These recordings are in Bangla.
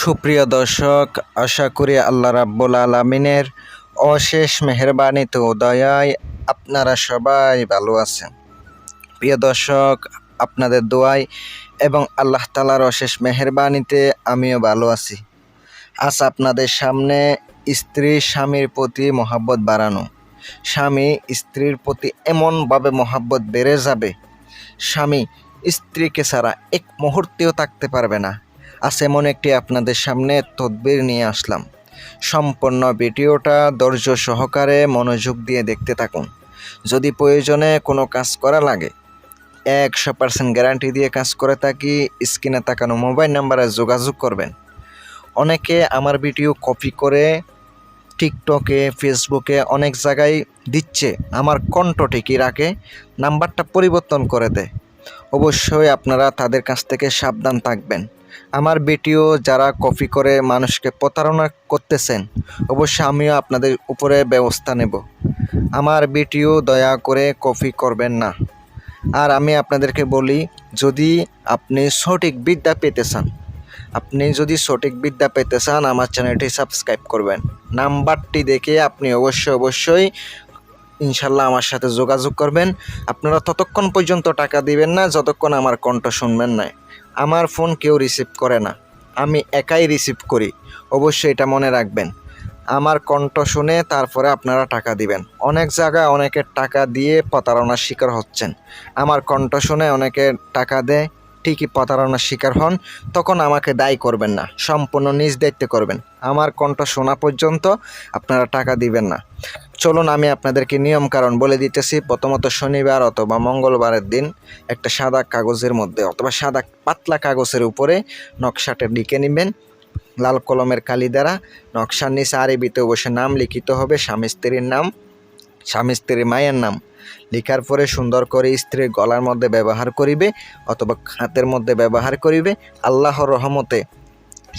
সুপ্রিয় দর্শক, আশা করি আল্লাহ রাব্বুল আলামিনের অশেষ মেহেরবানিতে ও দয়ায় আপনারা সবাই ভালো আছেন। প্রিয় দর্শক, আপনাদের দোয়ায় এবং আল্লাহ তাআলার অশেষ মেহেরবানিতে আমিও ভালো আছি। আজ আপনাদের সামনে স্ত্রী স্বামীর প্রতি মহাব্বত বাড়ানো, স্বামী স্ত্রীর প্রতি এমনভাবে মহাব্বত বেড়ে যাবে, স্বামী স্ত্রীকে ছাড়া এক মুহূর্তেও থাকতে পারবে না। আজ এমন একটি আপনাদের সামনে তদবির নিয়ে আসলাম। সম্পূর্ণ ভিডিওটা ধৈর্য সহকারে মনোযোগ দিয়ে দেখতে থাকুন। যদি প্রয়োজনে কোনো কাজ করা লাগে 100% গ্যারান্টি দিয়ে কাজ করে থাকি, স্ক্রিনে তাকানো মোবাইল নাম্বারে যোগাযোগ করবেন। অনেকে আমার ভিডিও কপি করে টিকটকে, ফেসবুকে অনেক জায়গায় দিচ্ছে, আমার কণ্ঠ ঠিকই রাখে, নাম্বারটা পরিবর্তন করে দেয়। অবশ্যই আপনারা তাদের কাছ থেকে সাবধান থাকবেন। আমার ভিডিও যারা কপি করে মানুষকে প্রতারণা করতেছেন, অবশ্যই আমিও আপনাদের উপরে ব্যবস্থা নেব। আমার ভিডিও দয়া করে কপি করবেন না। আর আমি আপনাদেরকে বলি, যদি আপনি সঠিক বিদ্যা পেতে চান, আমার চ্যানেলটি সাবস্ক্রাইব করবেন। নাম্বারটি দেখে আপনি অবশ্যই ইনশাল্লাহ আমার সাথে যোগাযোগ করবেন। আপনারা ততক্ষণ পর্যন্ত টাকা দিবেন না যতক্ষণ আমার কণ্ঠ শুনবেন না। আমার ফোন কেউ রিসিভ করে না, আমি একাই রিসিভ করি। অবশ্যই এটা মনে রাখবেন। আমার কণ্ঠ শুনে তারপরে আপনারা টাকা দিবেন। অনেক জায়গায় অনেকের টাকা দিয়ে প্রতারণার শিকার হচ্ছেন। আমার কণ্ঠ শুনে অনেকে টাকা দেয়, ঠিকই প্রতারণার শিকার হন। তখন আমাকে দায়ী করবেন না, সম্পূর্ণ নিজ দায়িত্বে করবেন। আমার কণ্ঠ শোনা পর্যন্ত আপনারা টাকা দিবেন না। চলুন আমি আপনাদেরকে নিয়ম কারণ বলে দিতেছি। প্রথমত শনিবার অথবা মঙ্গলবারের দিন একটা সাদা কাগজের মধ্যে অথবা সাদা পাতলা কাগজের উপরে নকশাটা লিখে নেবেন লাল কলমের কালি দ্বারা। নকশার নিচে আরবিতে অবশ্যই নাম লিখিত হবে, স্বামী স্ত্রীর নাম, স্বামী স্ত্রীর মায়ের নাম। লিখার পরে সুন্দর করে স্ত্রীর গলার মধ্যে ব্যবহার করিবে অথবা হাতের মধ্যে ব্যবহার করিবে। আল্লাহর রহমতে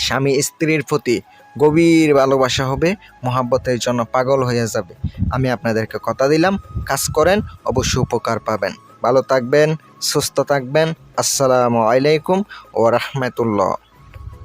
স্বামী স্ত্রীর প্রতি গভীর ভালোবাসা হবে, মহাব্বতের জন্য পাগল হয়ে যাবে। আমি আপনাদেরকে কথা দিলাম, কাজ করেন, অবশ্যই উপকার পাবেন। ভালো থাকবেন, সুস্থ থাকবেন। আসসালামু আলাইকুম ওয়া রাহমাতুল্লাহ।